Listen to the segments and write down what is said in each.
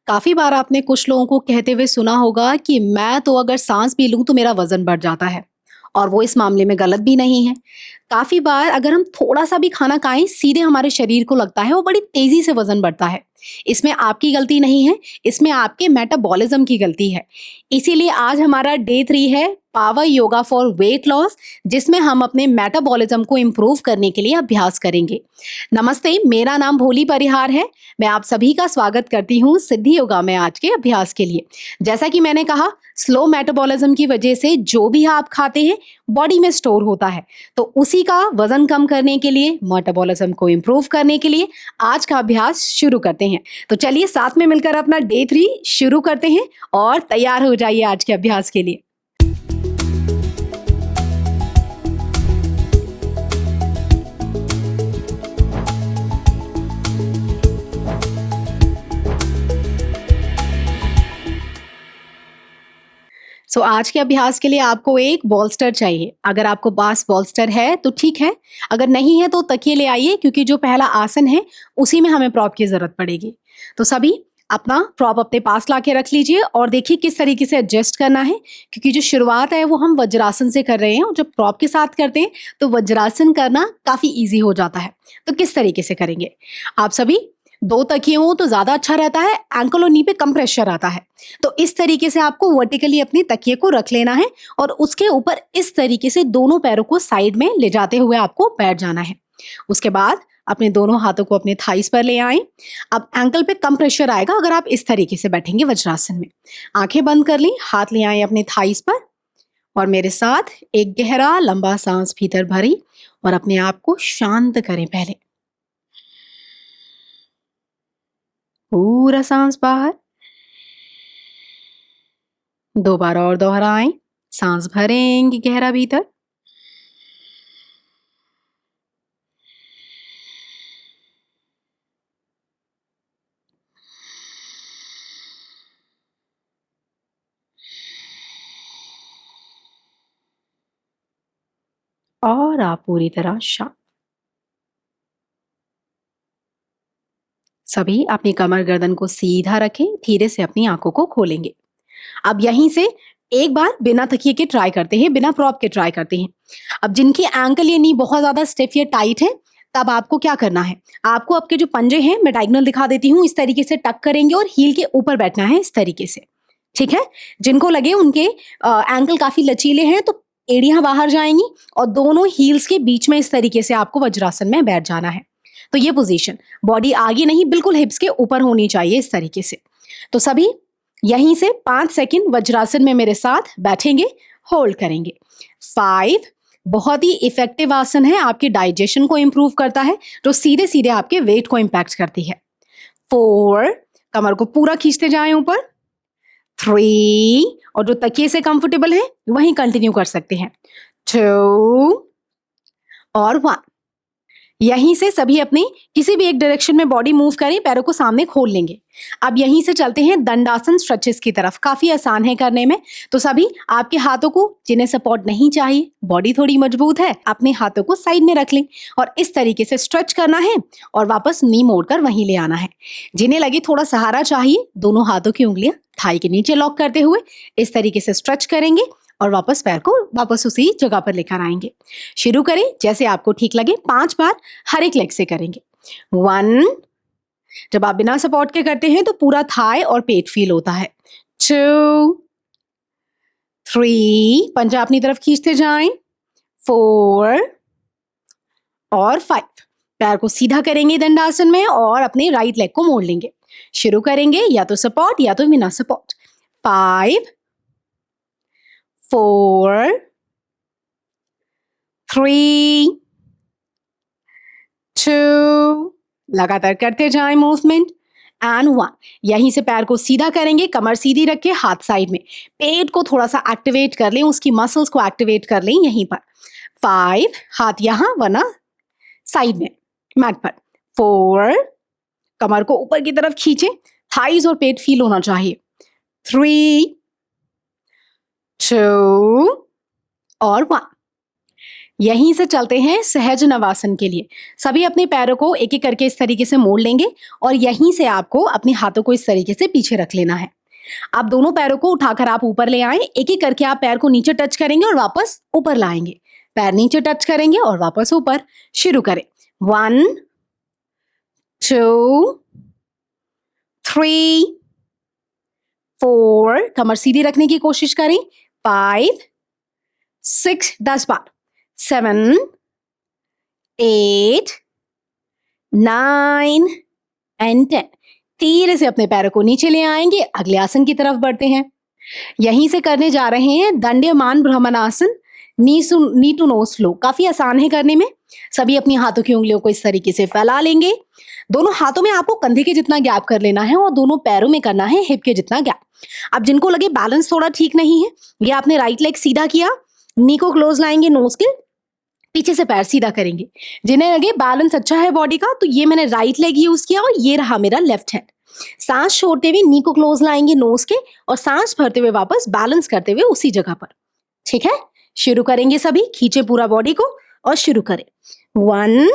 काफी बार आपने कुछ लोगों को कहते हुए सुना होगा कि मैं तो अगर सांस भी लूं तो मेरा वजन बढ़ जाता है। और वो इस मामले में गलत भी नहीं है। काफी बार अगर हम थोड़ा सा भी खाना खाएं, सीधे हमारे शरीर को लगता है वो बड़ी तेजी से वजन बढ़ता है। इसमें आपकी गलती नहीं है, इसमें आपके मेटाबॉलिज्म की गलती है। इसीलिए आज हमारा डे 3 है power yoga for weight loss, जिसमें हम अपने मेटाबॉलिज्म को इम्प्रूव करने के लिए अभ्यास करेंगे। नमस्ते, मेरा नाम भोली परिहार है। मैं आप सभी का स्वागत करती हूँ सिद्धि योगा में आज के अभ्यास के लिए। जैसा कि मैंने कहा, स्लो मेटाबॉलिज्म की वजह से जो भी आप खाते हैं बॉडी में स्टोर होता है। तो उसी का वजन कम करने के लिए, मेटाबॉलिज्म को इम्प्रूव करने के लिए आज का अभ्यास शुरू करते हैं। तो चलिए साथ में मिलकर अपना डे 3 शुरू करते हैं और तैयार हो जाइए आज के अभ्यास के लिए। आज के अभ्यास के लिए आपको एक बॉल्स्टर चाहिए। अगर आपको पास बॉल्स्टर है तो ठीक है, अगर नहीं है तो तकिए ले आइए, क्योंकि जो पहला आसन है उसी में हमें प्रॉप की जरूरत पड़ेगी। तो सभी अपना प्रॉप अपने पास लाके रख लीजिए और देखिए किस तरीके से एडजस्ट करना है, क्योंकि जो शुरुआत है वो हम वज्रासन से कर रहे हैं और जब प्रॉप के साथ करते हैं तो वज्रासन करना काफी ईजी हो जाता है। तो किस तरीके से करेंगे आप सभी? 2 तकिए हो तो ज्यादा अच्छा रहता है, एंकल और नी पे कम प्रेशर आता है। तो इस तरीके से आपको वर्टिकली अपने तकिए को रख लेना है और उसके ऊपर इस तरीके से दोनों पैरों को साइड में ले जाते हुए आपको बैठ जाना है। उसके बाद अपने दोनों हाथों को अपने थाइस पर ले आए। अब एंकल पे कम प्रेशर आएगा अगर आप इस तरीके से बैठेंगे वज्रासन में। आंखें बंद कर ली, हाथ ले आए अपने थाइस पर और मेरे साथ एक गहरा लंबा सांस भीतर भरी और अपने आप को शांत करें। पहले पूरा सांस बाहर, 2 बार और दोहराएं। सांस भरेंगे गहरा भीतर, और आप पूरी तरह शांत। सभी अपनी कमर गर्दन को सीधा रखें, धीरे से अपनी आंखों को खोलेंगे। अब यहीं से एक बार बिना तकिए के ट्राई करते हैं, बिना प्रॉप के ट्राई करते हैं। अब जिनकी एंकल या नी बहुत ज्यादा स्टिफ या टाइट है, तब आपको क्या करना है, आपको आपके जो पंजे हैं मैं डायगोनल दिखा देती हूँ, इस तरीके से टक करेंगे और हील के ऊपर बैठना है इस तरीके से। ठीक है? जिनको लगे उनके एंकल काफी लचीले हैं तो एड़ियां बाहर जाएंगी और दोनों हील्स के बीच में इस तरीके से आपको वज्रासन में बैठ जाना है। तो ये पोजीशन, बॉडी आगे नहीं, बिल्कुल हिप्स के ऊपर होनी चाहिए इस तरीके से। तो सभी यहीं से 5 सेकंड वज्रासन में मेरे साथ बैठेंगे, होल्ड करेंगे। 5, बहुत ही इफेक्टिव आसन है, आपके डाइजेशन को इंप्रूव करता है, जो सीधे सीधे आपके वेट को इंपैक्ट करती है। 4, कमर को पूरा खींचते जाएं ऊपर। 3, और जो तकिए से कंफर्टेबल है वहीं कंटिन्यू कर सकते हैं। 2 और 1। यहीं से सभी अपनी किसी भी एक डायरेक्शन में बॉडी मूव करें, पैरों को सामने खोल लेंगे। अब यहीं से चलते हैं दंडासन स्ट्रेचेस की तरफ, काफी आसान है करने में। तो सभी आपके हाथों को, जिन्हें सपोर्ट नहीं चाहिए, बॉडी थोड़ी मजबूत है, अपने हाथों को साइड में रख लें और इस तरीके से स्ट्रेच करना है और वापस नी मोड़कर वहीं ले आना है। जिन्हें लगे थोड़ा सहारा चाहिए, दोनों हाथों की उंगलियां थाई के नीचे लॉक करते हुए इस तरीके से स्ट्रेच करेंगे और वापस पैर को वापस उसी जगह पर लेकर आएंगे। शुरू करें जैसे आपको ठीक लगे, 5 बार हर एक लेग से करेंगे। 1, जब आप बिना सपोर्ट के करते हैं तो पूरा थाई और पेट फील होता है। 2, 3, पंजा अपनी तरफ खींचते जाएं। 4 और 5, पैर को सीधा करेंगे दंडासन में और अपने राइट लेग को मोड़ लेंगे। शुरू करेंगे या तो सपोर्ट या तो बिना सपोर्ट। 5, 4, 3, 2, लगातार करते जाएं मूवमेंट, एंड 1। यहीं से पैर को सीधा करेंगे, कमर सीधी रख के हाथ साइड में, पेट को थोड़ा सा एक्टिवेट कर लें, उसकी मसल्स को एक्टिवेट कर लें यहीं पर। 5, हाथ यहां वरना साइड में मैट पर। 4, कमर को ऊपर की तरफ खींचे, थाइज और पेट फील होना चाहिए। 3, 2 और 1। यहीं से चलते हैं सहज नवासन के लिए। सभी अपने पैरों को एक एक करके इस तरीके से मोड़ लेंगे और यहीं से आपको अपने हाथों को इस तरीके से पीछे रख लेना है। आप दोनों पैरों को उठाकर आप ऊपर ले आए, एक एक करके आप पैर को नीचे टच करेंगे और वापस ऊपर लाएंगे। पैर नीचे टच करेंगे और वापस ऊपर। शुरू करें। 1 2 3 4, कमर सीधी रखने की कोशिश करें। 5 6, 10 बार। 7 8 9 एंड 10। धीरे से अपने पैरों को नीचे ले आएंगे, अगले आसन की तरफ बढ़ते हैं। यहीं से करने जा रहे हैं दंड्यमान भ्रमणासन, नी टू नोज फ्लो। काफी आसान है करने में। सभी अपनी हाथों की उंगलियों को इस तरीके से फैला लेंगे। दोनों हाथों में आपको कंधे के जितना गैप कर लेना है और दोनों पैरों में करना है हिप के जितना गैप। अब जिनको लगे बैलेंस थोड़ा ठीक नहीं है, ये आपने राइट लेग सीधा किया, नी को क्लोज लाएंगे, नोज के पीछे से पैर सीधा करेंगे। जिन्हें लगे बैलेंस अच्छा है बॉडी का, तो ये मैंने राइट लेग यूज किया और ये रहा मेरा लेफ्ट हैंड। सांस छोड़ते हुए नी को क्लोज लाएंगे नोज के और सांस भरते हुए वापस बैलेंस करते हुए उसी जगह पर। ठीक है, शुरू करेंगे सभी। खींचे पूरा बॉडी को और शुरू करें। 1,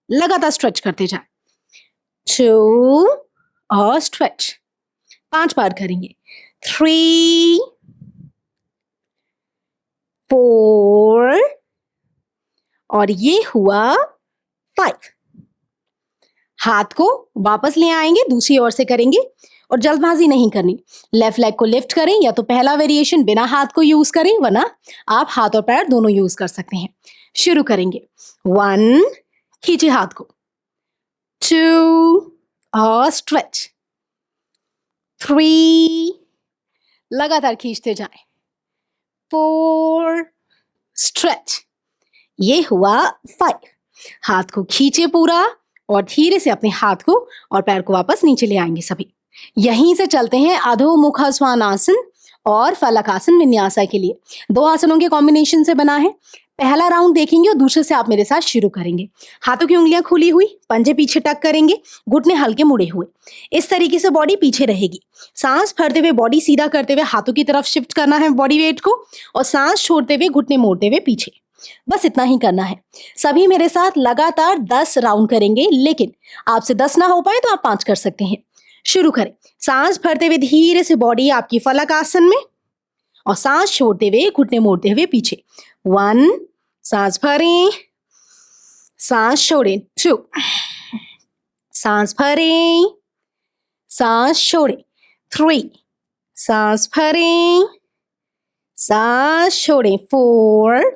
लगातार स्ट्रेच करते जाए। 2 और स्ट्रेच। 5 बार करेंगे। 3 4 और ये हुआ 5। हाथ को वापस ले आएंगे, दूसरी ओर से करेंगे और जल्दबाजी नहीं करनी। लेफ्ट लेग को लिफ्ट करें, या तो पहला वेरिएशन बिना हाथ को यूज करें, वरना आप हाथ और पैर दोनों यूज कर सकते हैं। शुरू करेंगे। 1, खींचे हाथ को। 2 और स्ट्रेच। 3, लगातार खींचते जाएं। 4, स्ट्रेच। ये हुआ 5। हाथ को खींचे पूरा और धीरे से अपने हाथ को और पैर को वापस नीचे ले आएंगे सभी। यहीं से चलते हैं अधोमुख स्वानासन और फलकासन विन्यासा के लिए। 2 आसनों के कॉम्बिनेशन से बना है। पहला राउंड देखेंगे और दूसरे से आप मेरे साथ शुरू करेंगे। हाथों की उंगलियां खुली हुई, पंजे पीछे टक करेंगे, घुटने हल्के मुड़े हुए। इस तरीके से बॉडी पीछे रहेगी। सांस भरते हुए बॉडी सीधा करते हुए हाथों की तरफ शिफ्ट करना है बॉडी वेट को, और सांस छोड़ते हुए घुटने मोड़ते हुए पीछे। बस इतना ही करना है। सभी मेरे साथ लगातार 10 राउंड करेंगे, लेकिन आपसे 10 ना हो पाए तो आप 5 कर सकते हैं। शुरू करें। सांस भरते हुए धीरे से बॉडी आपकी फलक आसन में, और सांस छोड़ते हुए घुटने मोड़ते हुए पीछे। 1, सांस भरें, सांस छोड़ें। 2, सांस भरें, सांस छोड़ें। 3, सांस भरें, सांस छोड़ें। 4,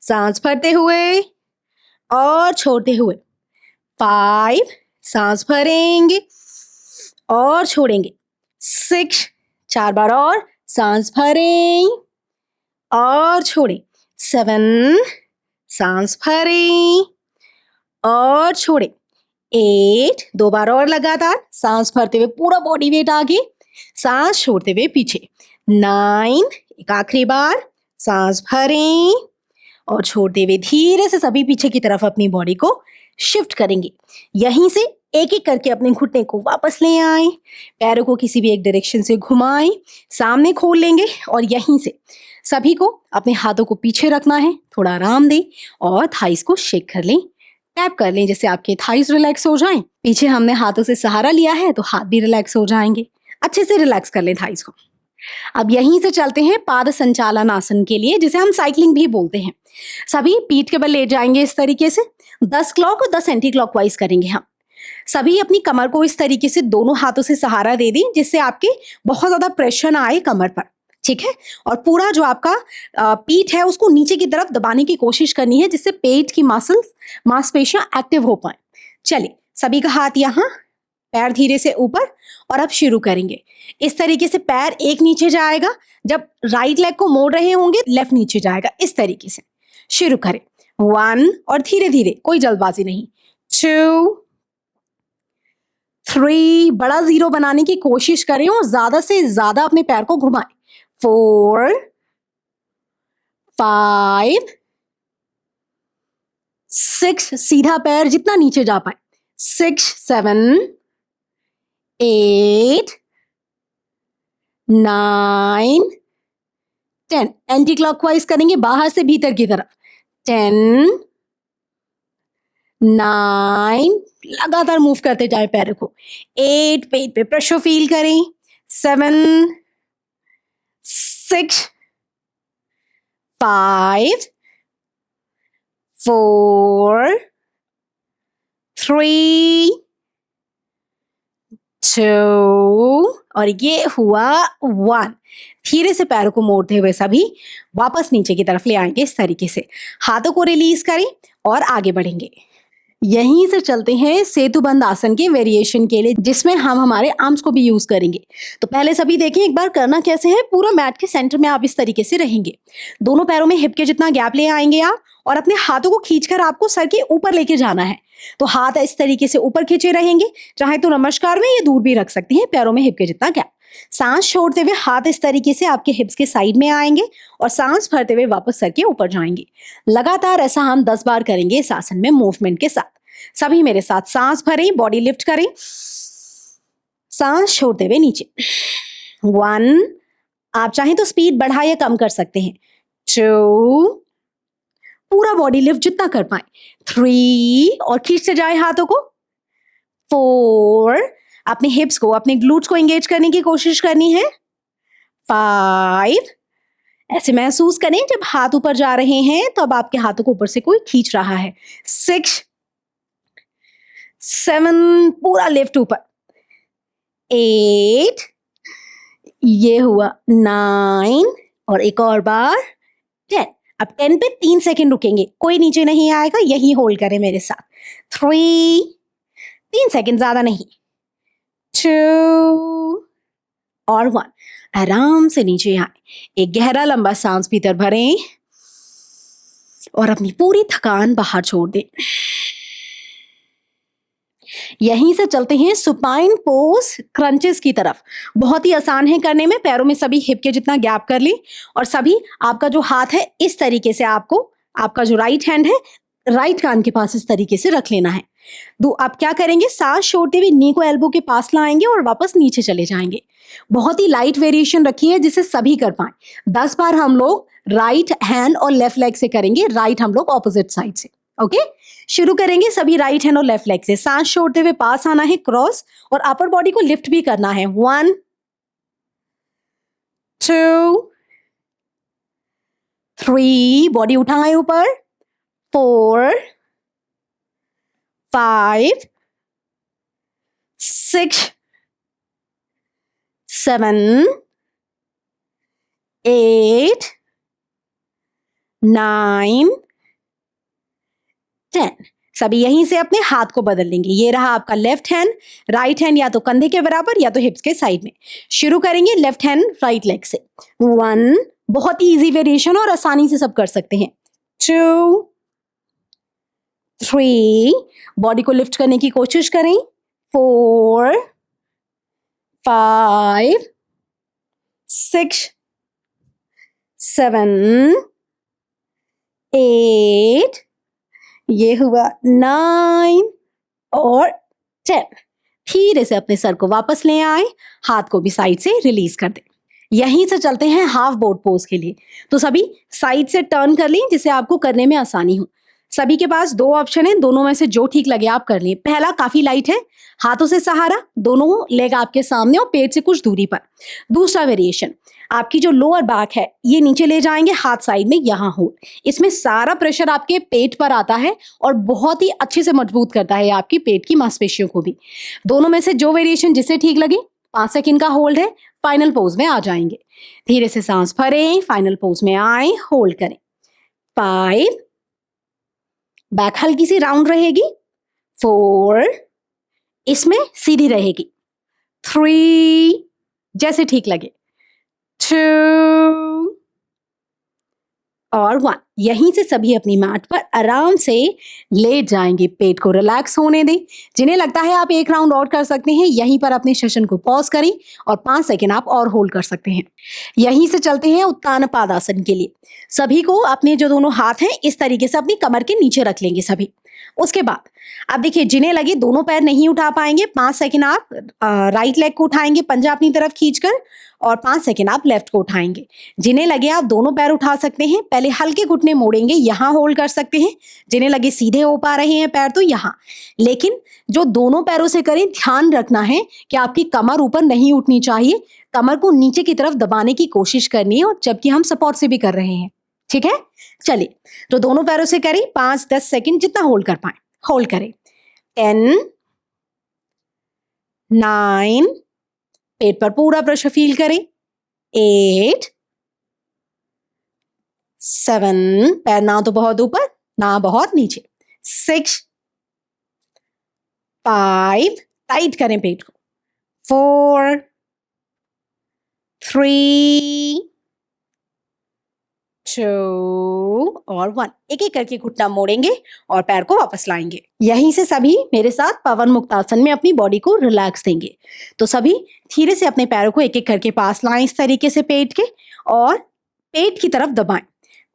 सांस भरते हुए और छोड़ते हुए। 5, सांस भरेंगे और छोड़ेंगे। 6, 4 बार और सांस भरें और छोड़ें। 7, सांस भरें और छोड़ें। 8, 2 बार और लगातार सांस भरते हुए पूरा बॉडी वेट आगे, सांस छोड़ते हुए पीछे। 9, एक आखिरी बार सांस भरें और छोड़ते हुए धीरे से सभी पीछे की तरफ अपनी बॉडी को शिफ्ट करेंगे। यहीं से एक एक करके अपने घुटने को वापस ले आए, पैरों को किसी भी एक डायरेक्शन से घुमाएं, सामने खोल लेंगे और यहीं से सभी को अपने हाथों को पीछे रखना है। थोड़ा आराम दें और थाइस को शेक कर लें, टैप कर लें, जैसे आपके थाइस रिलैक्स हो जाएं। पीछे हमने हाथों से सहारा लिया है तो हाथ भी रिलैक्स हो जाएंगे। अच्छे से रिलैक्स कर लें थाइस को। अब यहीं से चलते हैं पाद संचालन आसन के लिए, जिसे हम साइक्लिंग भी बोलते हैं। सभी पीठ के बल लेट जाएंगे इस तरीके से। 10 क्लॉक और 10 एंटी क्लॉकवाइज करेंगे हम। सभी अपनी कमर को इस तरीके से दोनों हाथों से सहारा दे दें, जिससे आपके बहुत ज्यादा प्रेशर ना आए कमर पर। ठीक है, और पूरा जो आपका पीठ है उसको नीचे की तरफ दबाने की कोशिश करनी है, जिससे पेट की मांसपेशियां एक्टिव हो पाए। चलिए, सभी का हाथ यहाँ, पैर धीरे से ऊपर, और अब शुरू करेंगे। इस तरीके से पैर एक नीचे जाएगा, जब राइट लेग को मोड़ रहे होंगे लेफ्ट नीचे जाएगा, इस तरीके से। शुरू करें। 1 और धीरे धीरे, कोई जल्दबाजी नहीं। 2 3, बड़ा 0 बनाने की कोशिश करें और ज्यादा से ज्यादा अपने पैर को घुमाएं। 4 5 6, सीधा पैर जितना नीचे जा पाए। 6 7 8 9 10, एंटी क्लॉकवाइज करेंगे बाहर से भीतर की तरफ। 10, 9, लगातार मूव करते जाए पैरों को। 8, पेट पे प्रेशर फील करें। 7, 6, 5, 4, 3, 2 और ये हुआ 1। धीरे से पैरों को मोड़ते हुए सभी वापस नीचे की तरफ ले आएंगे। इस तरीके से हाथों को रिलीज करें और आगे बढ़ेंगे। यहीं से चलते हैं सेतुबंद आसन के वेरिएशन के लिए, जिसमें हम हमारे आर्म्स को भी यूज करेंगे। तो पहले सभी देखें एक बार करना कैसे है। पूरा मैट के सेंटर में आप इस तरीके से रहेंगे। दोनों पैरों में हिप के जितना गैप ले आएंगे आप, और अपने हाथों को खींचकर आपको सर के ऊपर लेके जाना है। तो हाथ इस तरीके से ऊपर खींचे रहेंगे। चाहे तो नमस्कार में ये दूर भी रख सकते हैं, पैरों में हिप के जितना गैप। सांस छोड़ते हुए हाथ इस तरीके से आपके हिप्स के साइड में आएंगे और सांस भरते हुए वापस सर के ऊपर जाएंगे। लगातार ऐसा हम 10 बार करेंगे इस आसन में मूवमेंट के साथ। सभी मेरे साथ सांस भरें, बॉडी लिफ्ट करें, सांस छोड़ते हुए नीचे। 1, आप चाहें तो स्पीड बढ़ा या कम कर सकते हैं। 2, पूरा बॉडी लिफ्ट जितना कर पाए। 3, और खींचते जाए हाथों को। 4, अपने हिप्स को, अपने ग्लूट्स को एंगेज करने की कोशिश करनी है। 5, ऐसे महसूस करें जब हाथ ऊपर जा रहे हैं तो अब आपके हाथों को ऊपर से कोई खींच रहा है। 6, 7, पूरा लिफ्ट ऊपर। 8, ये हुआ 9, और एक और बार 10। अब 10 पे 3 सेकेंड रुकेंगे, कोई नीचे नहीं आएगा, यही होल्ड करें मेरे साथ। 3, 3 सेकेंड, ज्यादा नहीं। 2 और 1, आराम से नीचे आए। एक गहरा लंबा सांस भीतर भरें और अपनी पूरी थकान बाहर छोड़ दें। यहीं से चलते हैं सुपाइन पोज क्रंचेस की तरफ। बहुत ही आसान है करने में। पैरों में सभी हिप के जितना गैप कर लें और सभी आपका जो हाथ है इस तरीके से आपको, आपका जो राइट हैंड है राइट कान के पास इस तरीके से रख लेना है। आप क्या करेंगे, सांस छोड़ते हुए नी को एल्बो के पास लाएंगे और वापस नीचे चले जाएंगे। बहुत ही लाइट वेरिएशन रखी है जिसे सभी कर पाए। 10 बार हम लोग राइट हैंड और लेफ्ट लेग से करेंगे। राइट हम लोग ऑपोजिट साइड से। ओके, शुरू करेंगे सभी राइट हैंड और लेफ्ट लेग से। सांस छोड़ते हुए पास आना है, क्रॉस, और अपर बॉडी को लिफ्ट भी करना है। 1, 2, 3, बॉडी उठाएं ऊपर। 4, 5, 6, 7, 8, 9, 10। सभी यहीं से अपने हाथ को बदल लेंगे। ये रहा आपका लेफ्ट हैंड। राइट हैंड या तो कंधे के बराबर या तो हिप्स के साइड में। शुरू करेंगे लेफ्ट हैंड राइट लेग से। 1, बहुत ही इजी वेरिएशन और आसानी से सब कर सकते हैं। 2, 3, बॉडी को लिफ्ट करने की कोशिश करें। 4, 5, 6, 7, 8, ये हुआ 9 और 10। धीरे से अपने सर को वापस ले आए, हाथ को भी साइड से रिलीज कर दें। यहीं से चलते हैं हाफ बोर्ड पोज के लिए। तो सभी साइड से टर्न कर लें जिससे आपको करने में आसानी हो। सभी के पास 2 ऑप्शन है, दोनों में से जो ठीक लगे आप कर लें। पहला काफी लाइट है, हाथों से सहारा, दोनों लेग आपके सामने और पेट से कुछ दूरी पर। दूसरा वेरिएशन, आपकी जो लोअर बैक है ये नीचे ले जाएंगे, हाथ साइड में यहाँ हो। इसमें सारा प्रेशर आपके पेट पर आता है और बहुत ही अच्छे से मजबूत करता है आपकी पेट की मांसपेशियों को भी। दोनों में से जो वेरिएशन जिसे ठीक लगे, 5 सेकंड का होल्ड है, फाइनल पोज में आ जाएंगे। धीरे से सांस भरें, फाइनल पोज में आए, होल्ड करें। 5, बैक हल्की सी राउंड रहेगी। 4, इसमें सीधी रहेगी। 3, जैसे ठीक लगे। 2 और 1। यहीं से सभी अपनी मैट पर आराम से लेट जाएंगे। पेट को रिलैक्स होने दें। जिन्हें लगता है आप 1 राउंड और कर सकते हैं, यहीं पर अपने सेशन को पॉज करें और 5 सेकेंड आप और होल्ड कर सकते हैं। यहीं से चलते हैं उत्तान पादासन के लिए। सभी को अपने जो दोनों हाथ हैं इस तरीके से अपनी कमर के नीचे रख लेंगे सभी। उसके बाद अब देखिए, जिन्हें लगे दोनों पैर नहीं उठा पाएंगे, 5 सेकंड आप राइट लेग को उठाएंगे पंजा अपनी तरफ खींचकर, और 5 सेकंड आप लेफ्ट को उठाएंगे। जिन्हें लगे आप दोनों पैर उठा सकते हैं, पहले हल्के घुटने मोड़ेंगे, यहाँ होल्ड कर सकते हैं। जिन्हें लगे सीधे हो पा रहे हैं पैर तो यहाँ, लेकिन जो दोनों पैरों से करें, ध्यान रखना है कि आपकी कमर ऊपर नहीं उठनी चाहिए, कमर को नीचे की तरफ दबाने की कोशिश करनी है, और जबकि हम सपोर्ट से भी कर रहे हैं। ठीक है, चलिए, तो दोनों पैरों से करें 5-10 सेकंड जितना होल्ड कर पाए, होल्ड करें। 10, 9, पेट पर पूरा प्रेशर फील करें। 8, 7, पैर ना तो बहुत ऊपर ना बहुत नीचे। 6, 5, टाइट करें पेट को। 4, 3, 2 और 1। एक एक करके घुटना मोड़ेंगे और पैर को वापस लाएंगे। यहीं से सभी मेरे साथ पवन मुक्तासन में अपनी बॉडी को रिलैक्स देंगे। तो सभी धीरे से अपने पैरों को एक एक करके पास लाएं इस तरीके से पेट के, और पेट की तरफ दबाएं।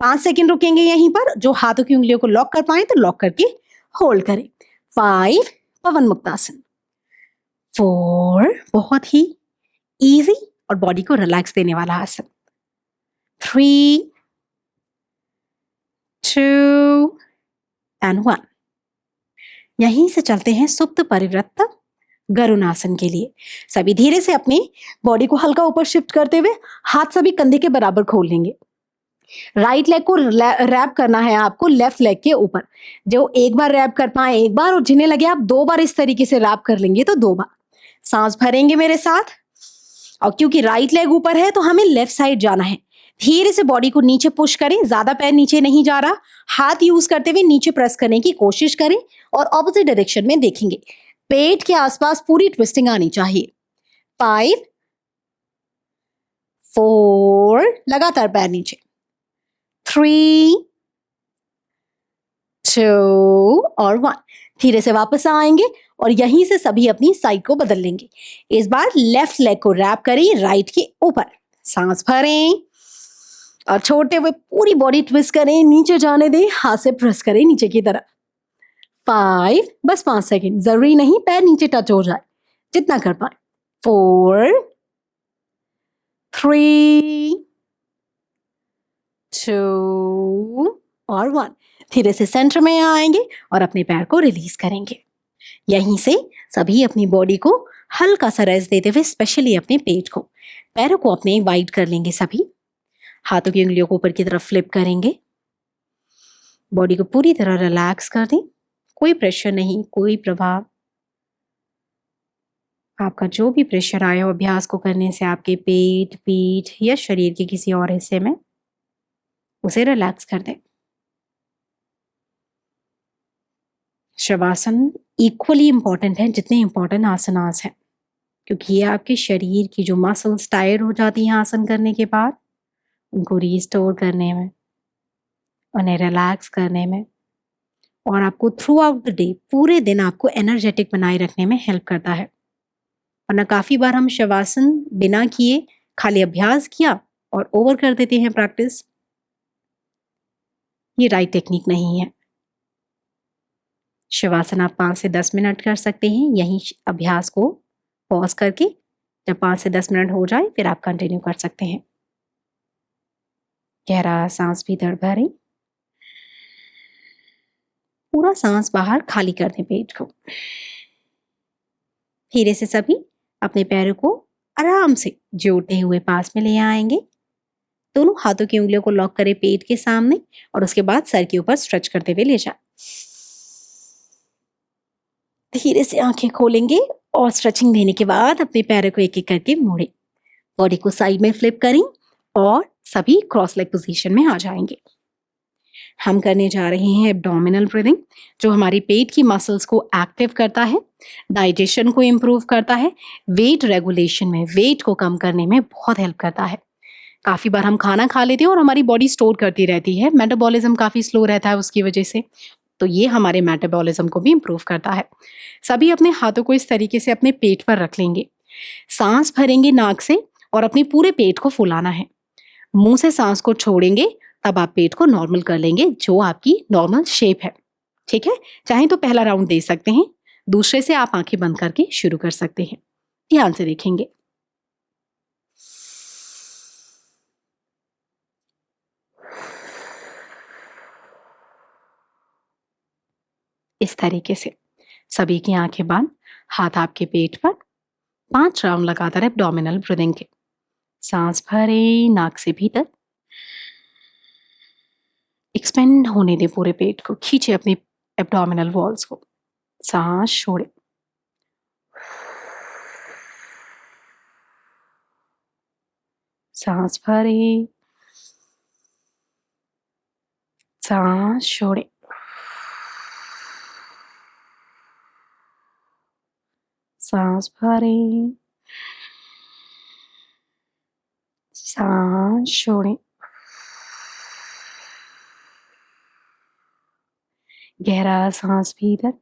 5 सेकंड रुकेंगे यहीं पर। जो हाथों की उंगलियों को लॉक कर पाए तो लॉक करके होल्ड करें। 5, पवन मुक्तासन। 4, बहुत ही इजी और बॉडी को रिलैक्स देने वाला आसन। 3, 2 and 1। यहीं से चलते हैं सुप्त परिवृत्त गरुणासन के लिए। सभी धीरे से अपनी बॉडी को हल्का ऊपर शिफ्ट करते हुए हाथ सभी कंधे के बराबर खोल लेंगे। राइट लेग को रैप करना है आपको लेफ्ट लेग के ऊपर। जो एक बार रैप कर पाए एक बार, और जिन्हें लगे आप 2 बार इस तरीके से रैप कर लेंगे तो 2 बार। सांस भरेंगे मेरे साथ, और क्योंकि राइट लेग ऊपर है तो हमें लेफ्ट साइड जाना है। धीरे से बॉडी को नीचे पुश करें, ज्यादा पैर नीचे नहीं जा रहा, हाथ यूज करते हुए नीचे प्रेस करने की कोशिश करें और ऑपोजिट डायरेक्शन में देखेंगे। पेट के आसपास पूरी ट्विस्टिंग आनी चाहिए। 5, 4, लगातार पैर नीचे। 3, 2 और 1। धीरे से वापस आएंगे और यहीं से सभी अपनी साइड को बदल लेंगे। इस बार लेफ्ट लेग को रैप करें राइट के ऊपर। सांस भरें और छोड़ते हुए पूरी बॉडी ट्विस्ट करें, नीचे जाने दें, हाथ से प्रेस करें नीचे की तरफ। 5, बस 5 सेकंड, जरूरी नहीं पैर नीचे टच हो जाए, जितना कर पाए। 4, 3, 2 और 1। धीरे से सेंटर में आएंगे और अपने पैर को रिलीज करेंगे। यहीं से सभी अपनी बॉडी को हल्का सा रेस्ट देते हुए, स्पेशली अपने पेट को, पैरों को अपने वाइड कर लेंगे। सभी हाथों की उंगलियों को ऊपर की तरफ फ्लिप करेंगे। बॉडी को पूरी तरह रिलैक्स कर दें। कोई प्रेशर नहीं, कोई प्रभाव। आपका जो भी प्रेशर आया हो अभ्यास को करने से आपके पेट, पीठ या शरीर के किसी और हिस्से में, उसे रिलैक्स कर दें। शवासन इक्वली इंपॉर्टेंट है जितने इंपॉर्टेंट आसनास हैं, क्योंकि ये आपके शरीर की जो मसल्स टायर्ड हो जाती हैं आसन करने के बाद, उनको रिस्टोर करने में, उन्हें रिलैक्स करने में, और आपको थ्रू आउट द डे, पूरे दिन आपको एनर्जेटिक बनाए रखने में हेल्प करता है। वरना काफी बार हम शवासन बिना किए खाली अभ्यास किया और ओवर कर देते हैं प्रैक्टिस। ये राइट टेक्निक नहीं है। शवासन आप 5 से 10 मिनट कर सकते हैं। यहीं अभ्यास को पॉज करके जब 5 से 10 मिनट हो जाए फिर आप कंटिन्यू कर सकते हैं। गहरा सांस भीतर भरें, पूरा सांस बाहर खाली कर दें पेट को। धीरे से सभी अपने पैरों को आराम से जोड़ते हुए पास में ले आएंगे। दोनों हाथों की उंगलियों को लॉक करें पेट के सामने और उसके बाद सर के ऊपर स्ट्रेच करते हुए ले जाएं। धीरे से आंखें खोलेंगे और स्ट्रेचिंग देने के बाद अपने पैरों को एक एक करके मोड़ें। बॉडी को साइड में फ्लिप करें और सभी क्रॉस लेग पोजीशन में आ जाएंगे। हम करने जा रहे हैं एब्डोमिनल ब्रीदिंग, जो हमारी पेट की मसल्स को एक्टिव करता है, डाइजेशन को इम्प्रूव करता है, वेट रेगुलेशन में, वेट को कम करने में बहुत हेल्प करता है। काफ़ी बार हम खाना खा लेते हैं और हमारी बॉडी स्टोर करती रहती है, मेटाबॉलिज्म काफ़ी स्लो रहता है उसकी वजह से, तो ये हमारे मेटाबॉलिज्म को भी इम्प्रूव करता है। सभी अपने हाथों को इस तरीके से अपने पेट पर रख लेंगे। सांस भरेंगे नाक से और अपने पूरे पेट को फुलाना है। मुंह से सांस को छोड़ेंगे, तब आप पेट को नॉर्मल कर लेंगे, जो आपकी नॉर्मल शेप है। ठीक है, चाहे तो पहला राउंड दे सकते हैं, दूसरे से आप आंखें बंद करके शुरू कर सकते हैं। ध्यान से देखेंगे। इस तरीके से सभी की आंखें बंद, हाथ आपके पेट पर, 5 राउंड लगातार एब्डोमिनल ब्रीदिंग के। सांस भरे नाक से भीतर, एक्सपेंड होने दें पूरे पेट को, खींचे अपनी एब्डोमिनल वॉल्स को। सांस छोड़े, सांस भरे, सांस छोड़े, सांस भरे, सांस छोड़े। गहरा सांस भीतर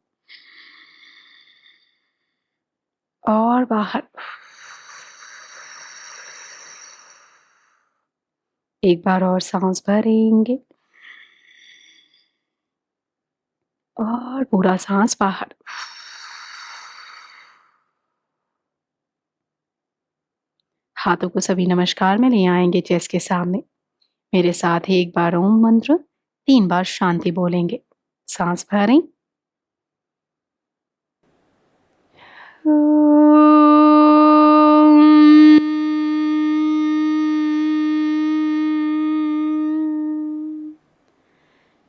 और बाहर। एक बार और सांस भरेंगे और पूरा सांस बाहर। हाथों को सभी नमस्कार में ले आएंगे चेस्ट के सामने। मेरे साथ ही एक बार ओम मंत्र, 3 बार शांति बोलेंगे। सांस भरें,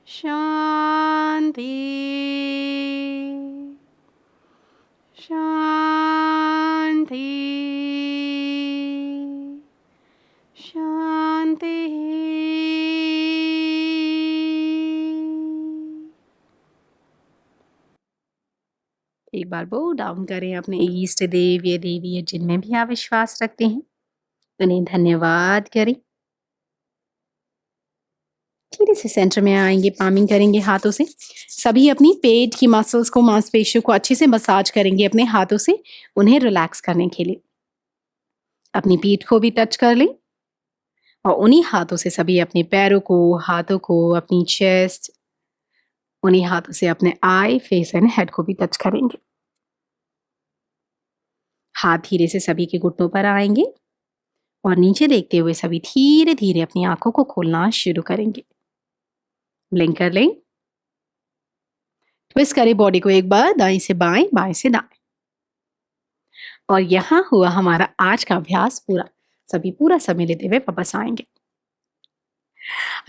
शांति, शांति, शांति। एक बार बो डाउन करें अपने इष्ट देव या देवी या जिनमें भी आप विश्वास रखते हैं, उन्हें धन्यवाद करें। धीरे से सेंटर में आएंगे, पामिंग करेंगे हाथों से। सभी अपनी पेट की मसल्स को, मांसपेशियों को अच्छे से मसाज करेंगे अपने हाथों से, उन्हें रिलैक्स करने के लिए। अपनी पीठ को भी टच कर लें और उन्हीं हाथों से सभी अपने पैरों को, हाथों को, अपनी चेस्ट, उन्हीं हाथों से अपने आई, फेस एंड हेड को भी टच करेंगे। हाथ धीरे से सभी के घुटनों पर आएंगे और नीचे देखते हुए सभी धीरे धीरे अपनी आंखों को खोलना शुरू करेंगे। ब्लिंक कर लें, ट्विस्ट करें बॉडी को एक बार, दाएं से बाएं, बाएं से दाएं। और यहां हुआ हमारा आज का अभ्यास पूरा। सभी पूरा समय लेते हुए वापस आएंगे।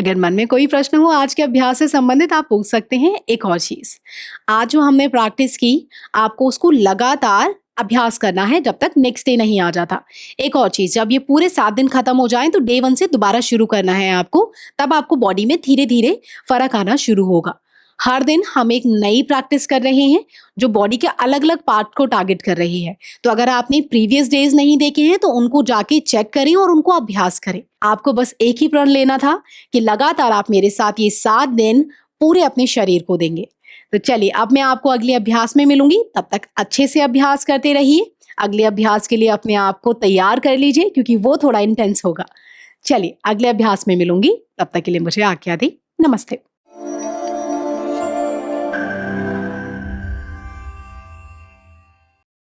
अगर मन में कोई प्रश्न हो आज के अभ्यास से संबंधित, आप पूछ सकते हैं। एक और चीज, आज जो हमने प्रैक्टिस की, आपको उसको लगातार अभ्यास करना है जब तक नेक्स्ट डे नहीं आ जाता। एक और चीज, जब ये पूरे 7 दिन खत्म हो जाएं तो डे 1 से दोबारा शुरू करना है आपको, तब आपको बॉडी में धीरे धीरे फर्क आना शुरू होगा। हर दिन हम एक नई प्रैक्टिस कर रहे हैं जो बॉडी के अलग अलग पार्ट को टारगेट कर रही है। तो अगर आपने प्रीवियस डेज नहीं देखे हैं तो उनको जाके चेक करें और उनको अभ्यास करें। आपको बस एक ही प्रण लेना था कि लगातार आप मेरे साथ ये 7 दिन पूरे अपने शरीर को देंगे। तो चलिए, अब मैं आपको अगले अभ्यास में मिलूंगी। तब तक अच्छे से अभ्यास करते रहिए। अगले अभ्यास के लिए अपने आप को तैयार कर लीजिए क्योंकि वो थोड़ा इंटेंस होगा। चलिए, अगले अभ्यास में मिलूंगी। तब तक के लिए मुझे आज्ञा दी। नमस्ते।